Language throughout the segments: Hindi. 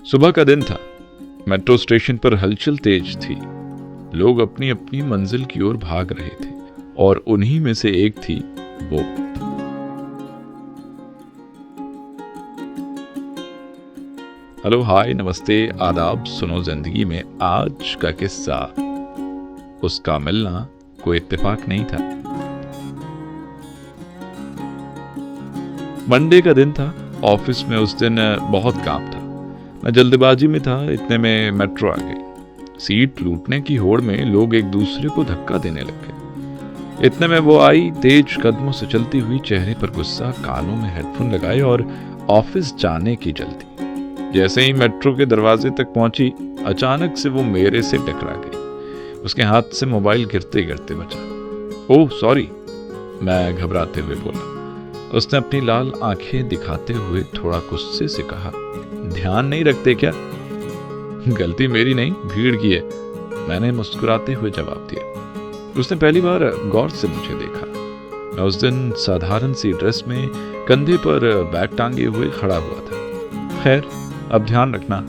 सुबह का दिन था। मेट्रो स्टेशन पर हलचल तेज थी। लोग अपनी अपनी मंजिल की ओर भाग रहे थे और उन्हीं में से एक थी वो। हेलो, हाय, नमस्ते, आदाब। सुनो जिंदगी में आज का किस्सा। उसका मिलना कोई इत्तेफाक नहीं था। मंडे का दिन था। ऑफिस में उस दिन बहुत काम था। मैं जल्दबाजी में था, इतने में मेट्रो आ गई। सीट लूटने की होड़ में लोग एक दूसरे को धक्का देने लग गए। इतने में वो आई, तेज कदमों से चलती हुई, चेहरे पर गुस्सा, कानों में हेडफोन लगाए और ऑफिस जाने की जल्दी। जैसे ही मेट्रो के दरवाजे तक पहुंची, अचानक से वो मेरे से टकरा गई। उसके हाथ से मोबाइल गिरते गिरते बचा। ओह सॉरी, मैं घबराते हुए बोला। उसने अपनी लाल आंखें दिखाते हुए थोड़ा गुस्से से कहा, ध्यान नहीं रखते क्या? गलती मेरी नहीं, भीड़ की है, मैंने मुस्कुराते हुए जवाब दिया। उसने पहली बार गौर से मुझे देखा। मैं उस दिन साधारण सी ड्रेस में कंधे पर बैग टांगे हुए खड़ा हुआ था। खैर, अब ध्यान रखना,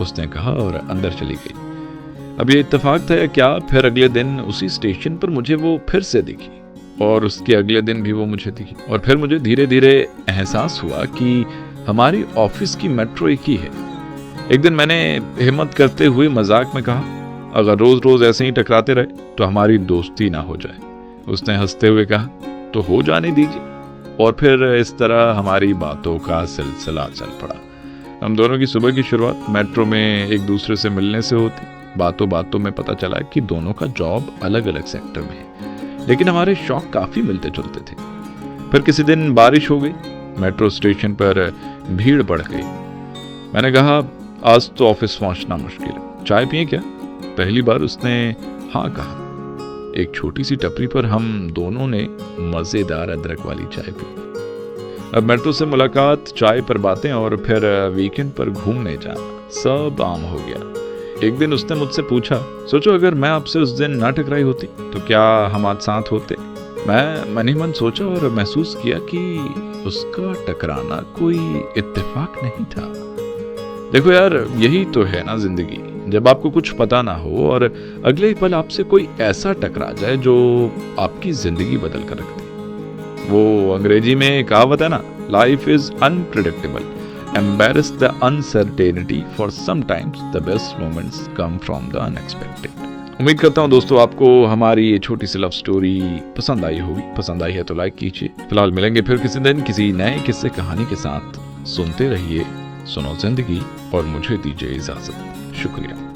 उसने कहा और अंदर चली गई। अब ये इत्तेफाक था या क्या, फिर अगले दिन उसी स्टेशन पर मुझे वो फिर से दिखी और उसके अगले दिन भी वो मुझे दिखी। और फिर मुझे धीरे धीरे एहसास हुआ कि हमारी ऑफिस की मेट्रो एक ही है। एक दिन मैंने हिम्मत करते हुए मजाक में कहा, अगर रोज रोज ऐसे ही टकराते रहे तो हमारी दोस्ती ना हो जाए। उसने हंसते हुए कहा, तो हो जाने दीजिए। और फिर इस तरह हमारी बातों का सिलसिला चल पड़ा। हम दोनों की सुबह की शुरुआत मेट्रो में एक दूसरे से मिलने से होती। बातों बातों में पता चला कि दोनों का जॉब अलग अलग सेक्टर में है, लेकिन हमारे शौक काफी मिलते जुलते थे। फिर किसी दिन बारिश हो गई, मेट्रो स्टेशन पर भीड़ बढ़ गई। मैंने कहा, आज तो ऑफिस पहुंचना मुश्किल है, चाय पिए क्या? पहली बार उसने हाँ कहा। एक छोटी सी टपरी पर हम दोनों ने मजेदार अदरक वाली चाय पी। अब मेट्रो से मुलाकात, चाय पर बातें और फिर वीकेंड पर घूमने जाना सब आम हो गया। एक दिन उसने मुझसे पूछा, सोचो अगर मैं आपसे उस दिन ना टकराई होती तो क्या हम आज साथ होते? मैं मन ही मन सोचा और महसूस किया कि उसका टकराना कोई इत्तेफाक नहीं था। देखो यार, यही तो है ना जिंदगी, जब आपको कुछ पता ना हो और अगले ही पल आपसे कोई ऐसा टकरा जाए जो आपकी जिंदगी बदल कर रख दे। वो अंग्रेजी में कहावत है ना, life is unpredictable, embrace the uncertainty, for sometimes the best moments come from the unexpected। उम्मीद करता हूँ दोस्तों आपको हमारी ये छोटी सी लव स्टोरी पसंद आई होगी। पसंद आई है तो लाइक कीजिए। फिलहाल मिलेंगे फिर किसी दिन किसी नए किस्से कहानी के साथ। सुनते रहिए सुनो जिंदगी और मुझे दीजिए इजाजत। शुक्रिया।